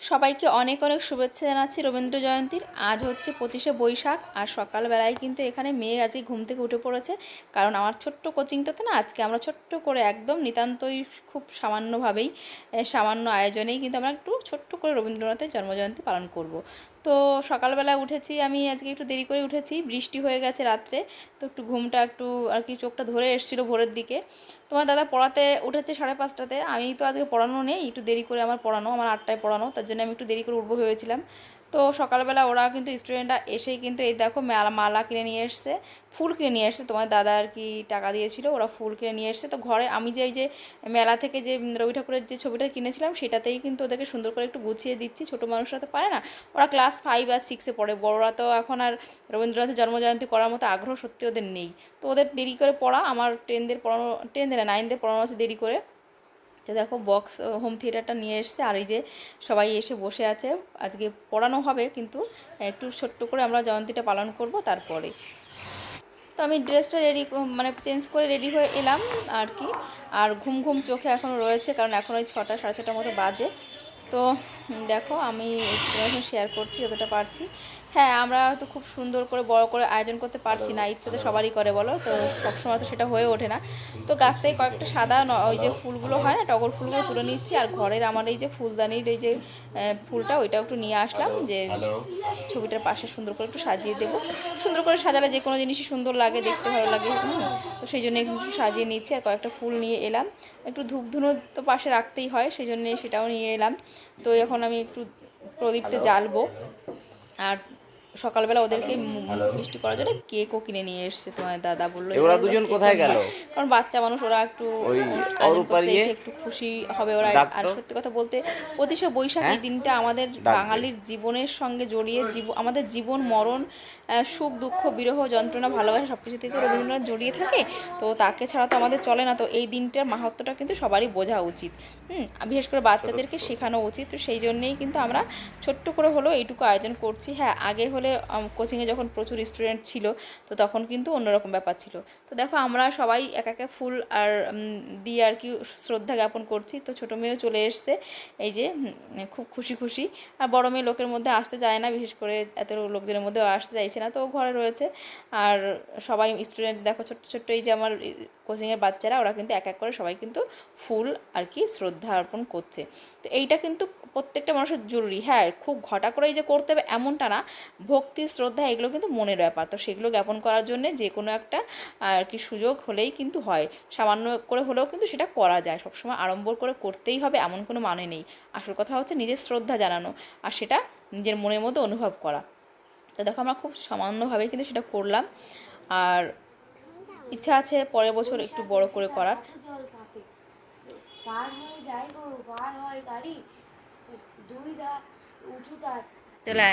সবাইকে অনেক অনেক শুভেচ্ছা জানাচ্ছি রবীন্দ্র জয়ন্তীর। আজ হচ্ছে 25শে বৈশাখ আর সকালবেলায় কিন্তু এখানে মেয়ে আজকে ঘুম থেকে উঠে পড়েছে। কারণ আমার ছোট্ট কোচিংটাতে না আজকে আমরা ছোট্ট করে একদম নিতান্তই খুব সামান্যভাবেই সামান্য আয়োজনেই কিন্তু আমরা একটু ছোট্ট করে রবীন্দ্রনাথের জন্মজয়ন্তী পালন করব। তো সকালবেলা উঠেছি, আমি আজকে একটু দেরি করে উঠেছি, বৃষ্টি হয়ে গেছে রাত্রে, তো একটু ঘুমটা একটু আর কি চোখটা ধরে এসেছিলো ভোরের দিকে। তোমার দাদা পড়াতে উঠেছে 5:30টাতে, আমি তো আজকে পড়ানো নেই, একটু দেরি করে আমার পড়ানো, আমার 8টায় পড়ানো, তার জন্য আমি একটু দেরি করে উঠবো ভেবেছিলাম। তো সকালবেলা ওরা কিন্তু স্টুডেন্টরা এসেই কিন্তু এই দেখো মালা কিনে নিয়ে এসছে, ফুল কিনে নিয়ে এসছে। তোমার দাদা আর কি টাকা দিয়েছিল, ওরা ফুল কিনে নিয়ে এসছে। তো ঘরে আমি যে এই যে মেলা থেকে যে রবি ঠাকুরের যে ছবিটা কিনেছিলাম সেটাতেই কিন্তু ওদেরকে সুন্দর করে একটু গুছিয়ে দিচ্ছি। ছোটো মানুষরা তো পারে না, ওরা ক্লাস 5 আর 6-এ পড়ে, বড়রা তো এখন আর রবীন্দ্রনাথের জন্মজয়ন্তী করার মতো আগ্রহ সত্যি ওদের নেই। তো ওদের দেরি করে পড়া, আমার 10দের পড়ানো, 10 না 9দের পড়ানো আছে দেরি করে। তো দেখো বক্স হোম থিয়েটারটা নিয়ে এসছে, আর এই যে সবাই এসে বসে আছে। আজকে পড়ানো হবে কিন্তু একটু ছোট্ট করে আমরা জয়ন্তীটা পালন করব তারপরে। তো আমি ড্রেসটা রেডি মানে চেঞ্জ করে রেডি হয়ে এলাম আর কি। আর ঘুম ঘুম চোখে এখনও রয়েছে, কারণ এখন ওই 6টা 6:30টার মতো বাজে। তো দেখো আমি এখন শেয়ার করছি যতটা পারছি। হ্যাঁ, আমরা তো খুব সুন্দর করে বড় করে আয়োজন করতে পারছি না, ইচ্ছে তো সবারই করে বলো, তো সবসময় তো সেটা হয়ে ওঠে না। তো গাছ থেকে কয়েকটা সাদা ওই যে ফুলগুলো হয় না, টগর ফুলগুলো তুলে নিচ্ছি। আর ঘরের আমার এই যে ফুলদানির এই যে ফুলটা, ওইটাও একটু নিয়ে আসলাম, যে ছবিটার পাশে সুন্দর করে একটু সাজিয়ে দেবো। সুন্দর করে সাজালে যে কোনো জিনিসই সুন্দর লাগে, দেখতে ভালো লাগে। তো সেই জন্য একটু সাজিয়ে নিচ্ছি, আর কয়েকটা ফুল নিয়ে এলাম। একটু ধূপ ধুনো তো পাশে রাখতেই হয়, সেই জন্যে সেটাও নিয়ে এলাম। তো এখন আমি একটু প্রদীপটা জ্বালবো। আর সকালবেলা ওদেরকে মিষ্টি করার জন্য কেকও কিনে নিয়ে এসছে তোমার দাদা, বললো ওরা দুজন কোথায় গেল? কারণ বাচ্চা মানুষ, ওরা একটু ওই আয়োজন করতে অরূপারিয়ে চাইছে, একটু খুশি হবে ওরা। আর ডাকতো। সত্যি কথা বলতে 25শে বৈশাখ এই হ্যাঁ, দিনটা আমাদের ডাকবে। বাঙালির জীবনের সঙ্গে জড়িয়ে, আমাদের জীবন মরণ, সুখ দুঃখ বিরহ যন্ত্রণা ভালোবাসা সব কিছু থেকে রবীন্দ্রনাথ জড়িয়ে থাকে। তো তাকে ছাড়া তো আমাদের চলে না। তো এই দিনটার মাহাত্ম্যটা কিন্তু সবারই বোঝা উচিত, বিশেষ করে বাচ্চাদেরকে শেখানো উচিত। তো সেই জন্যেই কিন্তু আমরা ছোট্ট করে হলেও এইটুকু আয়োজন করছি। হ্যাঁ, আগে হলে কোচিংয়ে যখন প্রচুর স্টুডেন্ট ছিল, তো তখন কিন্তু অন্যরকম ব্যাপার ছিল। তো দেখো আমরা সবাই এক একে ফুল আর দিয়ে আর কি শ্রদ্ধা জ্ঞাপন করছি। তো ছোটো মেয়েও চলে এসছে, এই যে খুব খুশি খুশি। আর বড় মেয়ে লোকের মধ্যে আসতে চায় না, বিশেষ করে এত লোকজনের মধ্যেও আসতে চাইছে না, তো ও ঘরে রয়েছে। আর সবাই স্টুডেন্ট দেখো ছোট্ট ছোট্ট এই যে আমার কোচিংয়ের বাচ্চারা, ওরা কিন্তু এক এক করে সবাই কিন্তু ফুল আর কি শ্রদ্ধা অর্পণ করছে। তো এইটা কিন্তু প্রত্যেকটা মানুষের জরুরি। হ্যাঁ, খুব ঘটা করেই যে করতে হবে এমনটা না, ভক্তি শ্রদ্ধা এগুলো কিন্তু মনের ব্যাপার। তো সেগুলো জ্ঞাপন করার জন্য যে কোনো একটা আর কি সুযোগ হলেই কিন্তু হয়, সামান্য করে হলেও কিন্তু সেটা করা যায়। সবসময় আড়ম্বর করে করতেই হবে এমন কোনো মানে নেই। আসল কথা হচ্ছে নিজের শ্রদ্ধা জানানো, আর সেটা নিজের মনের মধ্যে অনুভব করা। তো দেখো আমরা খুব সামান্যভাবে কিন্তু সেটা করলাম। আর ইচ্ছা আছে পরের বছর একটু বড় করে করার। পার হয়ে যায় গো, পার হয় গাড়ি, দুই দা উঁচু তার। চলে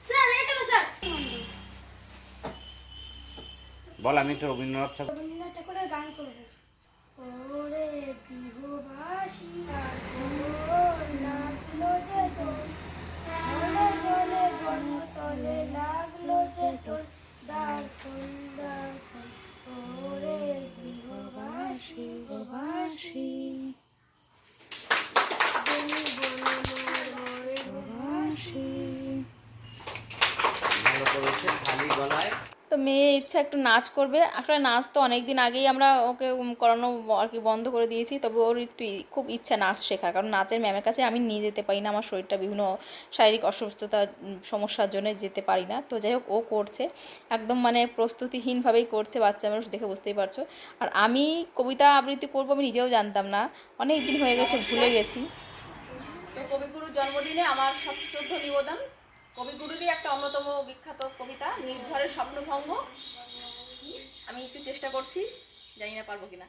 স্যার এখানে স্যার বল, আমি একটু রবীন্দ্রনাথ ঠাকুর। রবীন্দ্রনাথ ঠাকুরের গান করবো। ওরে গৃহবাসী আর লাগলো যে তোর, স্থলে জলে বনতলে লাগলো যে তোর, দার্পণ দার্পণ। ওরে গৃহবাসী গৃহবাসী ভালো করেছে খালি গলায়। তো মেয়ে ইচ্ছা একটু নাচ করবে। আসলে নাচ তো অনেক দিন আগেই আমরা ওকে করানো আর কি বন্ধ করে দিয়েছি, তবে ওর একটু খুব ইচ্ছা নাচ শেখার। কারণ নাচের ম্যামের কাছে আমি নিয়ে যেতে পারি না, আমার শরীরটা বিভিন্ন শারীরিক অসুস্থতা সমস্যার জন্য যেতে পারি না। তো যাই হোক, ও করছে একদম মানে প্রস্তুতিহীনভাবেই করছে, বাচ্চা মানুষ দেখে বুঝতেই পারছো। আর আমি কবিতা আবৃত্তি করবো আমি নিজেও জানতাম না, অনেক দিন হয়ে গেছে, ভুলে গেছি। তো কবিগুরুর জন্মদিনে আমার সশ্রদ্ধ নিবেদন কবিগুরুরই একটা অন্যতম বিখ্যাত কবিতা নির্ঝরের স্বপ্নভঙ্গ। আমি একটু চেষ্টা করছি, জানি না পারবো কিনা।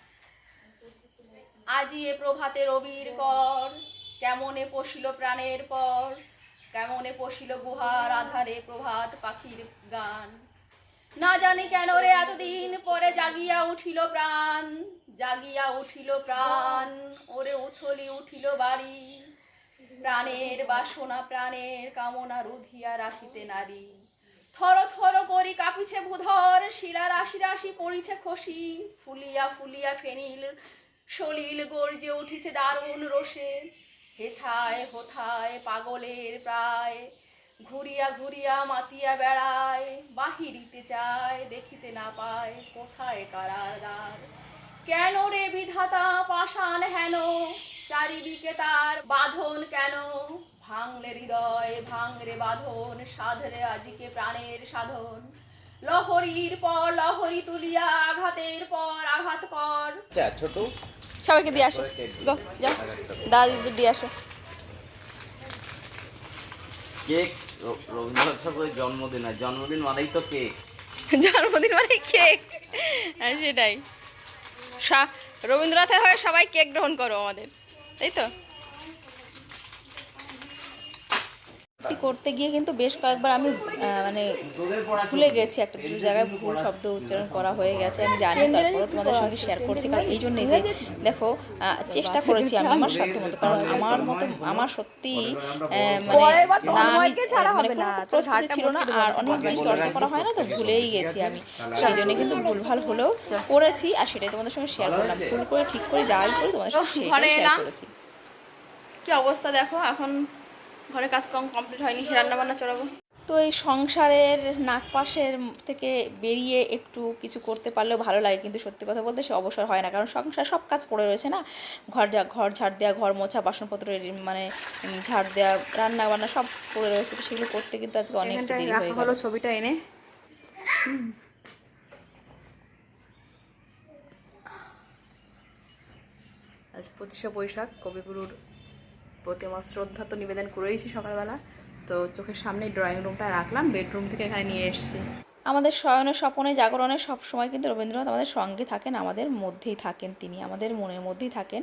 আজি এ প্রভাতে রবির কর, কেমনে পশিল প্রাণের পর, কেমনে পশিল গুহার আধারে প্রভাত পাখির গান। না জানি কেন রে এতদিন পরে জাগিয়া উঠিল প্রাণ, জাগিয়া উঠিল প্রাণ, ওরে উথলি উঠিল বাড়ি, প্রাণের বাসনা প্রাণের কামনা রুধিয়া রাখিতে নারী। থর থর করি কাঁপিছে ভূধর, শিলা রাশি রাশি পড়িছে খসি, ফুলিয়া ফুলিয়া ফেনিল সলিল গর্জে উঠিছে দারুণ রোষে। হেথায় হোথায় পাগলের প্রায়, ঘুরিয়া ঘুরিয়া মাতিয়া বেড়ায়, বাহিরিতে চায় দেখিতে না পায় কোথায় কারার দ্বার। কেন রে বিধাতা পাষাণ হেন, চারিদিকে তার বাঁধন কেন? ভাঙলে হৃদয় ভাঙরে বাঁধন, সাধরে আজিকে প্রাণের সাধন। লহরীর পর লহরী তুলিয়া আঘাতের পর আঘাত কর। আচ্ছা ছোট সবাইকে দিয়ে আসো, গো যাও দাদা দিদি দিয়ে আসো। কেক, রবীন্দ্রনাথ ঠাকুরের জন্মদিন, আর জন্মদিন মানেই তো কেক। জন্মদিন মানে কেক, আর সেটাই রবীন্দ্রনাথের হয়ে সবাই কেক গ্রহণ করো আমাদের, তাই তো? করতে গিয়ে কিন্তু বেশ কয়েকবার আমি মানে ভুলে গেছি, একটা দুটো জায়গায় ভুল শব্দ উচ্চারণ করা হয়ে গেছে, আমি জানি, তারপরে তোমাদের সঙ্গে শেয়ার করছি। কারণ এই জন্যই যে দেখো চেষ্টা করেছি আমি আমার সাধ্যমতো, কারণ আমার সত্যি প্রস্তুতি ছিল না, আর অনেক দিন চর্চা করা হয় না, তো ভুলেই গেছি আমি, সেই জন্য কিন্তু ভুলভাল হলেও করেছি, আর সেটাই তোমাদের সঙ্গে শেয়ার করলাম। ভুল করে ঠিক করে যাই করে তোমাদের সঙ্গে শেয়ার করেছি। কি অবস্থা দেখো, এখন ঘরে কাজ কমপ্লিট হয়নি, রান্নাবান্না চড়াবো। তো এই সংসারের নাকপাশের থেকে বেরিয়ে একটু কিছু করতে পারলেও ভালো লাগে, কিন্তু সত্যি কথা বলতে সে অবসর হয় না, কারণ সংসার সব কাজ পড়ে রয়েছে না, ঘর ঝাড় দেওয়া, ঘর মোছা, বাসনপত্র মানে ঝাড় দেওয়া, রান্না বান্না সব পড়ে রয়েছে, তো সেগুলো করতে কিন্তু আজকে অনেক দেরি হয়ে গেল। ছবিটা এনে আজ 25শে বৈশাখ, কবিগুরুর প্রতি আমার শ্রদ্ধা তো নিবেদন করেইছি সকালবেলা, তো চোখের সামনে ড্রয়িং রুমটা রাখলাম, বেডরুম থেকে এখানে নিয়ে এসেছি। আমাদের শয়নে স্বপনে জাগরণে সব সময় কিন্তু রবীন্দ্রনাথ আমাদের সঙ্গে থাকেন, আমাদের মধ্যেই থাকেন, তিনি আমাদের মনের মধ্যেই থাকেন।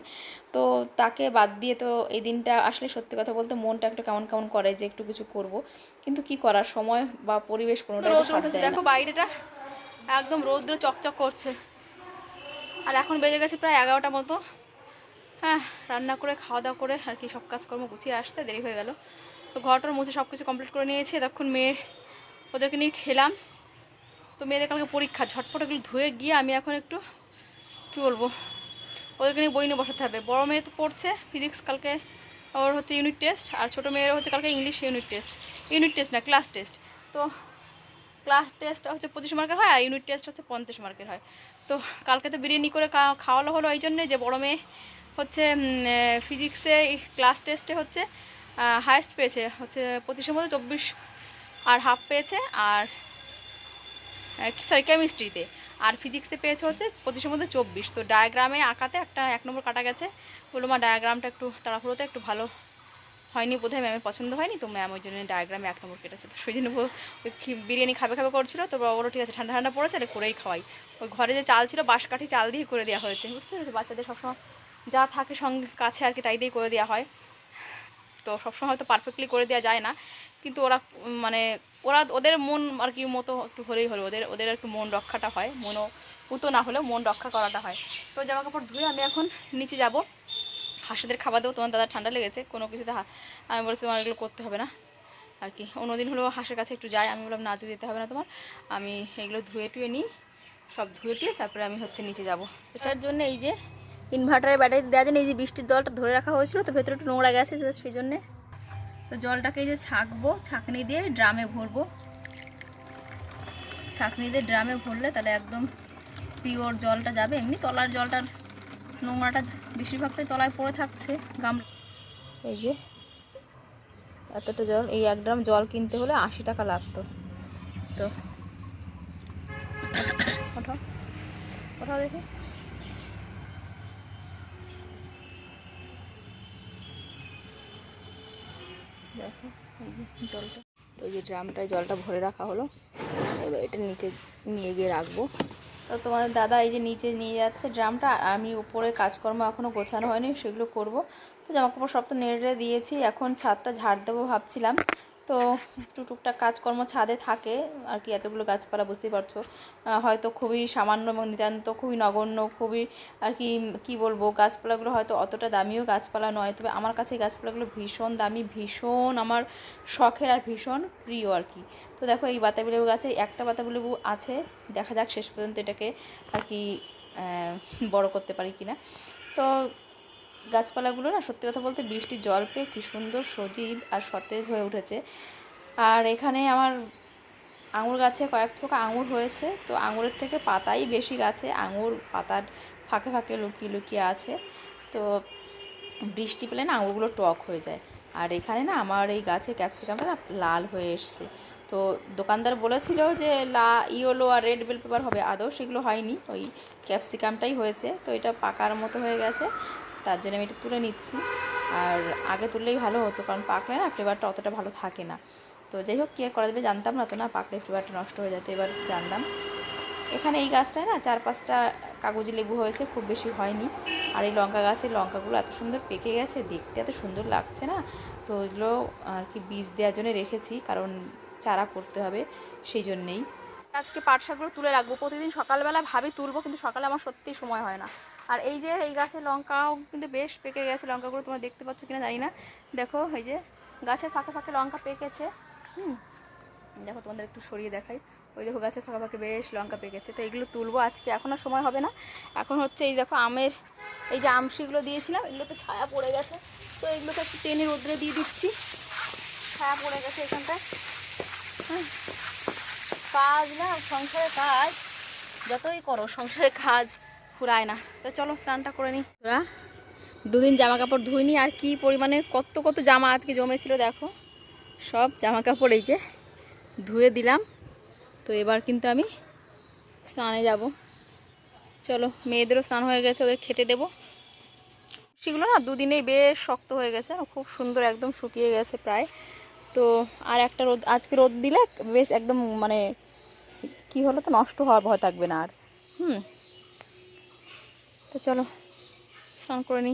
তো তাকে বাদ দিয়ে তো এই দিনটা আসলে সত্যি কথা বলতে মনটা একটু কেমন কেমন করে যে একটু কিছু করব, কিন্তু কি করার, সময় বা পরিবেশ কোনোটাই সাথ দেয় না। দেখো বাইরেটা একদম রৌদ্র চকচক করছে, আর এখন বেজে গেছে প্রায় 11টা মতো। হ্যাঁ, রান্না করে খাওয়া দাওয়া করে আর কি সব কাজকর্ম গুছিয়ে আসতে দেরি হয়ে গেল, তো ঘরটার মুছে সব কিছু কমপ্লিট করে নিয়েছি। তখন ওদেরকে নিয়ে খেলাম, তো মেয়েদের কালকে পরীক্ষা, ঝটপট এগুলো ধুয়ে গিয়ে আমি এখন একটু কী বলবো, ওদেরকে নিয়ে বই নিয়ে বসাতে হবে। বড় মেয়ে তো পড়ছে ফিজিক্স, কালকে ওর হচ্ছে ইউনিট টেস্ট, আর ছোটো মেয়েরও হচ্ছে কালকে ইংলিশ ইউনিট টেস্ট না ক্লাস টেস্ট। তো ক্লাস টেস্ট হচ্ছে 25 মার্কের হয়, আর ইউনিট টেস্ট হচ্ছে 50 মার্কের হয়। তো কালকে তো বিরিয়ানি করে খাওয়ানো হলো এই জন্যে যে বড়ো মেয়ে হচ্ছে ফিজিক্সে ক্লাস টেস্টে হচ্ছে হায়েস্ট পেয়েছে, হচ্ছে 25-এর মধ্যে 24 আর হাফ পেয়েছে, আর কেমিস্ট্রিতে, আর ফিজিক্সে পেয়েছে হচ্ছে 25-এর মধ্যে 24। তো ডায়াগ্রামে আঁকাতে একটা 1 নম্বর কাটা গেছে, বললো মা ডায়াগ্রামটা একটু তাড়াহুড়োতে একটু ভালো হয়নি, বোধহয় ম্যামের পছন্দ হয়নি, তো ম্যাম ওই জন্য ডায়াগ্রামে 1 নম্বর কেটেছে। তো সেই জন্য ওই বিরিয়ানি খাবে করছিল, তো বড় ঠিক আছে ঠান্ডা ঠান্ডা পড়েছে, এটা করেই খাওয়াই। ওই ঘরে যে চাল ছিল বাঁশকাঠি চাল দিয়ে করে দেওয়া হয়েছে, বুঝতে পেরেছি, বাচ্চাদের সবসময় যা থাকে সঙ্গে কাছে আর কি তাই দিয়েই করে দেওয়া হয়, তো সবসময় হয়তো পারফেক্টলি করে দেওয়া যায় না, কিন্তু ওদের মন আর কি মতো একটু হলেই হলো, ওদের আর কি মন রক্ষাটা হয়, মনও পুতো না হলেও মন রক্ষা করাটা হয়। তো জামা কাপড় ধুয়ে আমি এখন নিচে যাব, হাঁসদের খাবার দেবো। তোমার দাদা ঠান্ডা লেগেছে, কোনো কিছুতে আমি বলছি তোমার এগুলো করতে হবে না আর কি, অন্যদিন হলেও হাঁসের কাছে একটু যাই, আমি বললাম না আজকে দিতে হবে না তোমার, আমি এগুলো ধুয়ে টুয়ে নিই, সব ধুয়ে টুয়ে তারপরে আমি হচ্ছে নিচে যাবো। এটার জন্য এই যে ইনভার্টারের ব্যাটারি দেওয়ার জন্য এই যে বৃষ্টির জলটা ধরে রাখা হয়েছিল, তো ভেতরে একটু নোংরা গেছে সেই জন্যে, তো জলটাকে এই যে ছাঁকবো, ছাঁকনি দিয়ে ড্রামে ভরবো, ছাঁকনি দিয়ে ড্রামে ভরলে তাহলে একদম পিওর জলটা যাবে। এমনি তলার জলটার নোংরাটা বেশিরভাগটাই তলায় পড়ে থাকছে গামলা। এই যে এতটা জল, এই 1 ড্রাম জল কিনতে হলে 80 টাকা লাগতো, তো ওঠাও দেখি, দেখো এই যে জলটা, তো এই যে ড্রামটায় জলটা ভরে রাখা হলো, এবার এটা নিচে নিয়ে গিয়ে রাখবো। তো তোমাদের দাদা এই যে নিচে নিয়ে যাচ্ছে ড্রামটা, আর আমি উপরে কাজকর্ম এখনও গোছানো হয়নি, সেগুলো করব। তো জামাকাপড় সব তো নেড়ে দিয়েছি, এখন ছাদটা ঝাড় দেবো ভাবছিলাম, তো একটু টুকটাক কাজকর্ম ছাদে থাকে আর কি, এতগুলো গাছপালা বুঝতেই পারছো, হয়তো খুবই সামান্য এবং নিতান্ত খুবই নগণ্য, খুবই আর কি কী বলবো, গাছপালাগুলো হয়তো অতটা দামিও গাছপালা নয়, তবে আমার কাছে এই গাছপালাগুলো ভীষণ দামি, ভীষণ আমার শখের আর ভীষণ প্রিয় আর কি। তো দেখো এই বাতাবি লেবু গাছে একটা বাতাবি লেবু আছে, দেখা যাক শেষ পর্যন্ত এটাকে আর কি বড় করতে পারি কিনা। তো গাছপালাগুলো না সত্যি কথা বলতে বৃষ্টির জল পেয়ে কী সুন্দর সজীব আর সতেজ হয়ে উঠেছে। আর এখানে আমার আঙুর গাছে কয়েক থোকা আঙুর হয়েছে, তো আঙুরের থেকে পাতাই বেশি গাছে, আঙুর পাতার ফাঁকে ফাঁকে লুকিয়ে লুকিয়ে আছে। তো বৃষ্টি পেলে না আঙুরগুলো টক হয়ে যায়। আর এখানে না আমার এই গাছে ক্যাপসিকামটা না লাল হয়ে এসছে। তো দোকানদার বলেছিল যে ইয়েলো আর রেড বেল পেপার হবে, আদৌ সেগুলো হয়নি, ওই ক্যাপসিকামটাই হয়েছে। তো এটা পাকার মতো হয়ে গেছে, তার জন্য আমি এটা তুলে নিচ্ছি। আর আগে তুললেই ভালো হতো, কারণ পাকলে না ফ্লেভারটা অতটা ভালো থাকে না। তো যাই হোক, কি আর করা যাবে, জানতাম না তো, না পাকলে ফ্লেভারটা নষ্ট হয়ে যেত, এবার জানলাম। এখানে এই গাছটায় না 4-5টা কাগজি লেবু হয়েছে, খুব বেশি হয়নি। আর এই লঙ্কা গাছের লঙ্কাগুলো এত সুন্দর পেকে গেছে, দেখতে এত সুন্দর লাগছে না। তো এগুলো আর কি বীজ দেওয়ার জন্য রেখেছি, কারণ চারা করতে হবে, সেই জন্যেই। আজকে পাট শাকগুলো তুলে রাখবো, প্রতিদিন সকালবেলা ভাবি তুলবো, কিন্তু সকালে আমার সত্যিই সময় হয় না। আর এই যে এই গাছের লঙ্কাও কিন্তু বেশ পেকে গেছে, লঙ্কাগুলো তোমরা দেখতে পাচ্ছ কিনা জানি না। দেখো এই যে গাছের ফাঁকে ফাঁকে লঙ্কা পেকেছে। দেখো তোমাদের একটু সরিয়ে দেখাই, ওই দেখো গাছের ফাঁকা ফাঁকে বেশ লঙ্কা পেকেছে। তো এগুলো তুলবো আজকে, এখন আর সময় হবে না। এখন হচ্ছে এই দেখো আমের এই যে আমশিগুলো দিয়েছিলাম, এগুলোতে ছায়া পড়ে গেছে, তো এগুলোকে একটু টেনে রোদ্রে দিয়ে দিচ্ছি, ছায়া পড়ে গেছে এখানটায়। কাজ না, সংসারের কাজ যতই করো সংসারের কাজ ফুরায় না। তো চলো স্নানটা করে নিই। তোরা 2 দিন জামা কাপড় ধুইনি, আর কি পরিমাণে কত কত জামা আজকে জমেছিল দেখো, সব জামা কাপড় এই যে ধুয়ে দিলাম। তো এবার কিন্তু আমি স্নানে যাব। চলো, মেয়েদেরও স্নান হয়ে গেছে, ওদের খেতে দেবো। সেগুলো না 2 দিনেই বেশ শক্ত হয়ে গেছে, খুব সুন্দর একদম শুকিয়ে গেছে প্রায়। তো আর একটা রোদ, আজকে রোদ দিলে বেশ একদম মানে কি হলো, তো নষ্ট হওয়ার ভয় থাকবে না আর। তো চলো স্নান করে নিই।